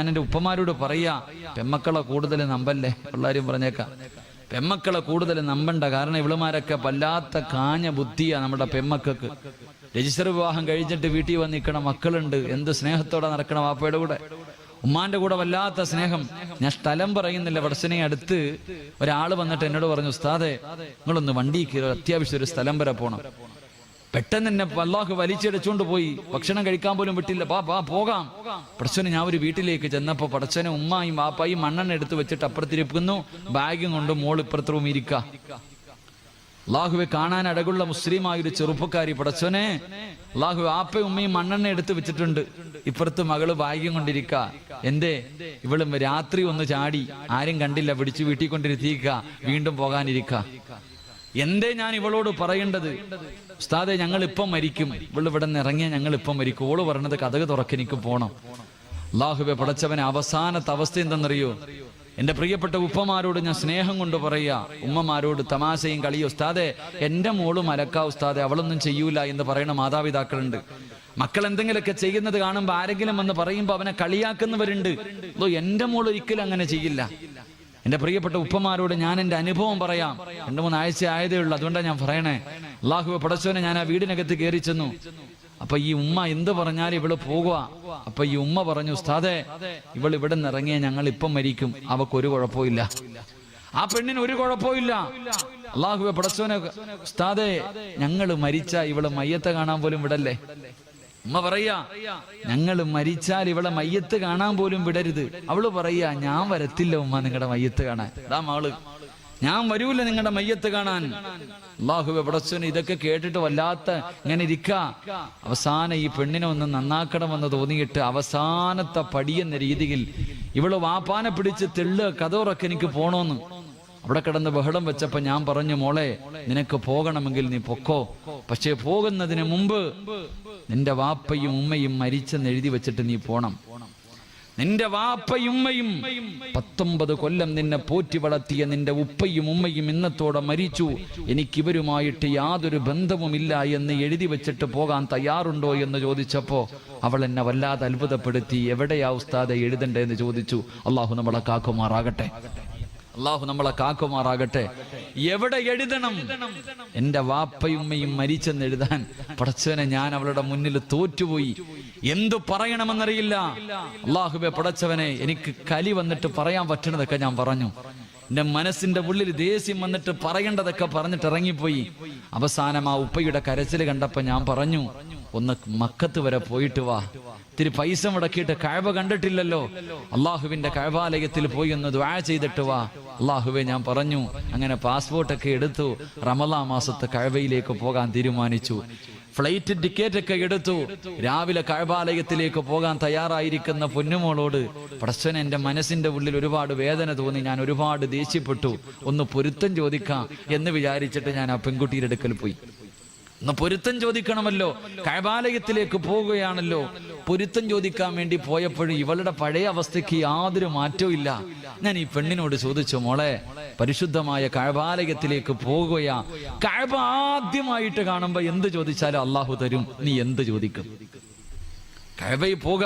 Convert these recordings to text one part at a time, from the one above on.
ഞാൻ എൻ്റെ ഉപ്പമാരോട് പറയാ, പെമ്മക്കളെ കൂടുതൽ നമ്പല്ലേ. പിള്ളേരും പറഞ്ഞേക്കാം, പെമ്മക്കളെ കൂടുതൽ നമ്പണ്ട. കാരണം ഇവളുമാരൊക്കെ വല്ലാത്ത കാഞ്ഞ ബുദ്ധിയാ നമ്മുടെ പെമ്മക്കൾക്ക്. രജിസ്റ്റർ വിവാഹം കഴിഞ്ഞിട്ട് വീട്ടിൽ വന്ന് നിൽക്കണ മക്കളുണ്ട്, എന്ത് സ്നേഹത്തോടെ നടക്കണ വാപ്പയുടെ കൂടെ, ഉമ്മാന്റെ കൂടെ വല്ലാത്ത സ്നേഹം. ഞാൻ സ്ഥലം പറയുന്നില്ല. പടച്ചനെ അടുത്ത് ഒരാൾ വന്നിട്ട് എന്നോട് പറഞ്ഞു, ഉസ്താദെ നിങ്ങളൊന്ന് വണ്ടി കയറി, അത്യാവശ്യം ഒരു സ്ഥലം വരെ പോകണം. പെട്ടെന്ന് എന്നെ അല്ലാഹു വലിച്ചടിച്ചുകൊണ്ട് പോയി, ഭക്ഷണം കഴിക്കാൻ പോലും വിട്ടില്ല. പോകാം. പടച്ചനെ ഞാൻ ഒരു വീട്ടിലേക്ക് ചെന്നപ്പോ പടച്ചനെ ഉമ്മായും വാപ്പായും മണ്ണെണ്ണ എടുത്ത് വെച്ചിട്ട് അപ്പുറത്തിരിക്കുന്നു, ബാഗും കൊണ്ട് മോൾ ഇപ്പുറത്ത് റൂം ഇരിക്ക. അല്ലാഹുവെ കാണാൻ അടകുള്ള മുസ്ലിമായ ഒരു ചെറുപ്പക്കാരി. പടച്ചോനെ അല്ലാഹു ആപ്പയും ഉമ്മയും മണ്ണെണ്ണ എടുത്ത് വെച്ചിട്ടുണ്ട്, ഇപ്പുറത്ത് മകള് ഭാഗ്യം കൊണ്ടിരിക്ക. എന്തേ ഇവളും രാത്രി ഒന്ന് ചാടി, ആരും കണ്ടില്ല, പിടിച്ചു വീട്ടിൽ കൊണ്ടിരുത്തിക്ക, വീണ്ടും പോകാനിരിക്ക. എന്തേ ഞാൻ ഇവളോട് പറയേണ്ടത്? ഉസ്താദെ ഞങ്ങൾ ഇപ്പം മരിക്കും, ഇവള് ഇവിടെ നിന്ന് ഇറങ്ങിയ ഞങ്ങൾ ഇപ്പം മരിക്കും. ഓള് പറഞ്ഞത് കതക് തുറക്കെനിക്ക് പോണം. അല്ലാഹുവെ പടച്ചവനെ അവസാനത്തെ അവസ്ഥ എന്തെന്നറിയോ? എന്റെ പ്രിയപ്പെട്ട ഉപ്പമാരോട് ഞാൻ സ്നേഹം കൊണ്ട് പറയാ, ഉമ്മമാരോട് തമാശയും കളിയോ. ഉസ്താദെ എന്റെ മോള് മലക്കാ ഉസ്താദെ, അവളൊന്നും ചെയ്യൂല എന്ന് പറയുന്ന മാതാപിതാക്കളുണ്ട്. മക്കൾ എന്തെങ്കിലുമൊക്കെ ചെയ്യുന്നത് കാണുമ്പോൾ ആരെങ്കിലും എന്ന് പറയുമ്പോൾ അവനെ കളിയാക്കുന്നവരുണ്ട്. എന്റെ മോൾ ഒരിക്കലും അങ്ങനെ ചെയ്യില്ല. എന്റെ പ്രിയപ്പെട്ട ഉപ്പമാരോട് ഞാൻ എന്റെ അനുഭവം പറയാം. 2-3 ആഴ്ച ആയതേ ഉള്ളൂ, അതുകൊണ്ടാണ് ഞാൻ പറയണേ. അല്ലാഹുവെ പടച്ചോനെ ഞാൻ ആ വീടിനകത്ത് കയറി ചെന്നു. അപ്പൊ ഈ ഉമ്മ എന്ത് പറഞ്ഞാലും ഇവള് പോകുക. അപ്പൊ ഈ ഉമ്മ പറഞ്ഞു, ഉസ്താദെ ഇവൾ ഇവിടെ നിന്ന് ഇറങ്ങിയ ഞങ്ങൾ ഇപ്പം മരിക്കും, അവക്കൊരു കുഴപ്പമില്ല, ആ പെണ്ണിന് ഒരു കുഴപ്പമില്ല. അല്ലാഹുവെ പടച്ചോനെ ഉസ്താദെ ഞങ്ങള് മരിച്ച ഇവള് മയ്യത്തെ കാണാൻ പോലും വിടല്ലേ. ഉമ്മ പറയാ, ഞങ്ങള് മരിച്ചാൽ ഇവളെ മയ്യത്ത് കാണാൻ പോലും വിടരുത്. അവള് പറയാ, ഞാൻ വരത്തില്ല ഉമ്മ നിങ്ങളുടെ മയ്യത്ത് കാണാൻ. അതാ മകള്, ഞാൻ വരൂല നിങ്ങളുടെ മയ്യത്ത് കാണാൻ. അല്ലാഹുവെ പടച്ചോനെ ഇതൊക്കെ കേട്ടിട്ട് വല്ലാത്ത ഇങ്ങനെ ഇരിക്ക. അവസാനം ഈ പെണ്ണിനെ ഒന്ന് നന്നാക്കണമെന്ന് തോന്നിയിട്ട് അവസാനത്തെ പടിയെന്ന രീതിയിൽ ഇവള് വാപ്പാനെ പിടിച്ച് തെള്ളുക, കതോറൊക്കെ എനിക്ക് പോണോന്ന്. അവിടെ കിടന്ന് ബഹളം വെച്ചപ്പോ ഞാൻ പറഞ്ഞു, മോളെ നിനക്ക് പോകണമെങ്കിൽ നീ പൊക്കോ, പക്ഷേ പോകുന്നതിന് മുമ്പ് നിന്റെ വാപ്പയും ഉമ്മയും മരിച്ചെന്ന് എഴുതി വെച്ചിട്ട് നീ പോണം. നിന്റെ വാപ്പയും ഉമ്മയും 19 കൊല്ലം നിന്നെ പോറ്റി വളർത്തിയ നിന്റെ ഉപ്പയും ഉമ്മയും ഇന്നത്തോടെ മരിച്ചു, എനിക്കിവരുമായിട്ട് യാതൊരു ബന്ധവുമില്ല എന്ന് എഴുതി വെച്ചിട്ട് പോകാൻ തയ്യാറുണ്ടോ എന്ന് ചോദിച്ചപ്പോ അവൾ എന്നെ വല്ലാതെ അത്ഭുതപ്പെടുത്തി. എവിടെയാ ഉസ്താദെ എഴുതണ്ടേന്ന് ചോദിച്ചു. അല്ലാഹു നമ്മളെ കാക്കുമാറാകട്ടെ, അല്ലാഹു നമ്മളെ കാക്കുമാറാകട്ടെ. എവിടെ എഴുതണം? എന്റെ വാപ്പയുമ്മയും മരിച്ചെന്ന് എഴുതാൻ പടച്ചവനെ ഞാൻ അവളുടെ മുന്നിൽ തോറ്റുപോയി. എന്തു പറയണമെന്നറിയില്ല. അല്ലാഹുവേ പടച്ചവനെ എനിക്ക് കലി വന്നിട്ട് പറയാൻ പറ്റണതൊക്കെ ഞാൻ പറഞ്ഞു. എന്റെ മനസ്സിന്റെ ഉള്ളിൽ ദേഷ്യം വന്നിട്ട് പറയേണ്ടതൊക്കെ പറഞ്ഞിട്ട് ഇറങ്ങിപ്പോയി. അവസാനം ആ ഉപ്പയുടെ കരച്ചിൽ കണ്ടപ്പോ ഞാൻ പറഞ്ഞു, ഒന്ന് മക്കത്ത് വരെ പോയിട്ട് വാ, ഇത്തിരി പൈസ മുടക്കിയിട്ട് കഅബ കണ്ടിട്ടില്ലല്ലോ, അള്ളാഹുവിന്റെ കഅബാലയത്തിൽ പോയി ഒന്ന് ദുആ ചെയ്തിട്ട് വാ. അള്ളാഹുവെ ഞാൻ പറഞ്ഞു. അങ്ങനെ പാസ്പോർട്ടൊക്കെ എടുത്തു, റമളാൻ മാസത്തെ കഅബയിലേക്ക് പോകാൻ തീരുമാനിച്ചു. ഫ്ലൈറ്റ് ടിക്കറ്റ് ഒക്കെ എടുത്തു. രാവിലെ കഅബാലയത്തിലേക്ക് പോകാൻ തയ്യാറായിരിക്കുന്ന പൊന്നുമോളോട് പടച്ചവനെ എന്റെ മനസ്സിന്റെ ഉള്ളിൽ ഒരുപാട് വേദന തോന്നി. ഞാൻ ഒരുപാട് ദേഷ്യപ്പെട്ടു. ഒന്ന് പൊരുത്തം ചോദിക്കാം എന്ന് വിചാരിച്ചിട്ട് ഞാൻ ആ പെൺകുട്ടിയുടെ അടുക്കൽ പോയി. ഒന്ന് പൊരുത്തം ചോദിക്കണമല്ലോ, കഅബാലയത്തിലേക്ക് പോവുകയാണല്ലോ. പൊരുത്തം ചോദിക്കാൻ വേണ്ടി പോയപ്പോഴും ഇവളുടെ പഴയ അവസ്ഥയ്ക്ക് യാതൊരു മാറ്റവും ഇല്ല. ഞാൻ ഈ പെണ്ണിനോട് ചോദിച്ചു, മോളെ പരിശുദ്ധമായ കഅബാലയത്തിലേക്ക് പോകുകയാ, കഅബ ആദ്യമായിട്ട് കാണുമ്പോ എന്ത് ചോദിച്ചാലും അള്ളാഹു തരും, നീ എന്ത് ചോദിക്കും? കഅബയിൽ പോക,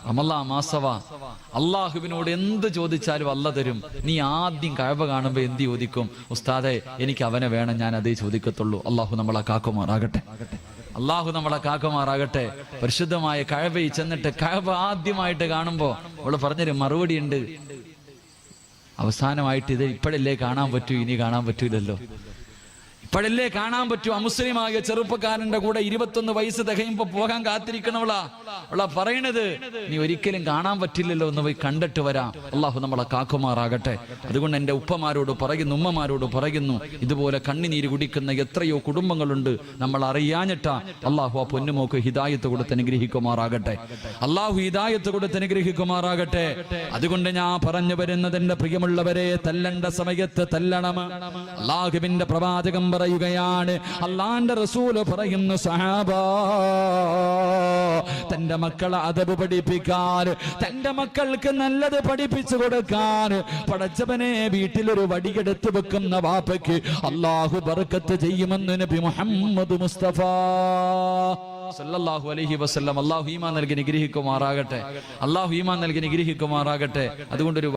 റമളാൻ മാസവാ, അള്ളാഹുവിനോട് എന്ത് ചോദിച്ചാലും അല്ല തരും. നീ ആദ്യം കഅബ കാണുമ്പോ എന്ത് ചോദിക്കും? ഉസ്താദെ എനിക്ക് അവനെ വേണം, ഞാൻ അതേ ചോദിക്കത്തുള്ളൂ. അള്ളാഹു നമ്മളെ കാക്കുമാറാകട്ടെ, അള്ളാഹു നമ്മളെ കാക്കുമാറാകട്ടെ. പരിശുദ്ധമായ കഅബയിൽ ചെന്നിട്ട് കഅബ ആദ്യമായിട്ട് കാണുമ്പോ അവള് പറഞ്ഞൊരു മറുപടി ഉണ്ട്. അവസാനമായിട്ട് ഇത് ഇപ്പോഴല്ലേ കാണാൻ പറ്റൂ, ഇനി കാണാൻ പറ്റൂലല്ലോ. ഇപ്പോഴല്ലേ കാണാൻ പറ്റൂ. അമുസ്ലിമായ ചെറുപ്പക്കാരന്റെ കൂടെ 21 വയസ്സ് തികയുമ്പോ പോകാൻ കാത്തിരിക്കണവളാ. അവളാ പറയണത്, നീ ഒരിക്കലും കാണാൻ പറ്റില്ലല്ലോ, ഒന്ന് പോയി കണ്ടിട്ട് വരാം. അള്ളാഹു നമ്മളെ കാക്കുമാറാകട്ടെ. അതുകൊണ്ട് എന്റെ ഉപ്പമാരോട് പറയുന്നു, ഉമ്മമാരോട് പറയുന്നു, ഇതുപോലെ കണ്ണിനീര് കുടിക്കുന്ന എത്രയോ കുടുംബങ്ങളുണ്ട്, നമ്മൾ അറിയാഞ്ഞിട്ടാ. അള്ളാഹു ആ പൊന്നുമോക്ക് ഹിദായത്ത് കൊടുത്ത് അനുഗ്രഹിക്കുമാറാകട്ടെ. അള്ളാഹു ഹിദായത്ത് കൊടുത്ത് അനുഗ്രഹിക്കുമാറാകട്ടെ. അതുകൊണ്ട് ഞാൻ പറഞ്ഞു വരുന്നത്, എന്റെ പ്രിയമുള്ളവരെ, തല്ലണ്ട സമയത്ത് തല്ലണം. അള്ളാഹുവിന്റെ പ്രവാചകം പറയുകയാണ്, അള്ളാന്റെ റസൂല് പറയുന്നു, സഹാബാ തന്റെ മക്കളെ അദബ് പഠിപ്പിക്കാൻ, തന്റെ മക്കൾക്ക് നല്ലത് പഠിപ്പിച്ചു കൊടുക്കാൻ പടച്ചവനെ വീട്ടിലൊരു വടിയെടുത്ത് വെക്കുന്ന വാപ്പയ്ക്ക് അള്ളാഹു ബർക്കത്ത് ചെയ്യുമെന്ന് നബി മുഹമ്മദ് മുസ്തഫ സല്ലല്ലാഹു അലൈഹി വസല്ലം അല്ലാഹു ഈമാൻ നൽകി നിഗ്രഹിക്കുമാറാകട്ടെ. അല്ലാഹു ഈമാൻ നൽകി നിഗ്രഹിക്കുമാറാകട്ടെ. അതുകൊണ്ടൊരു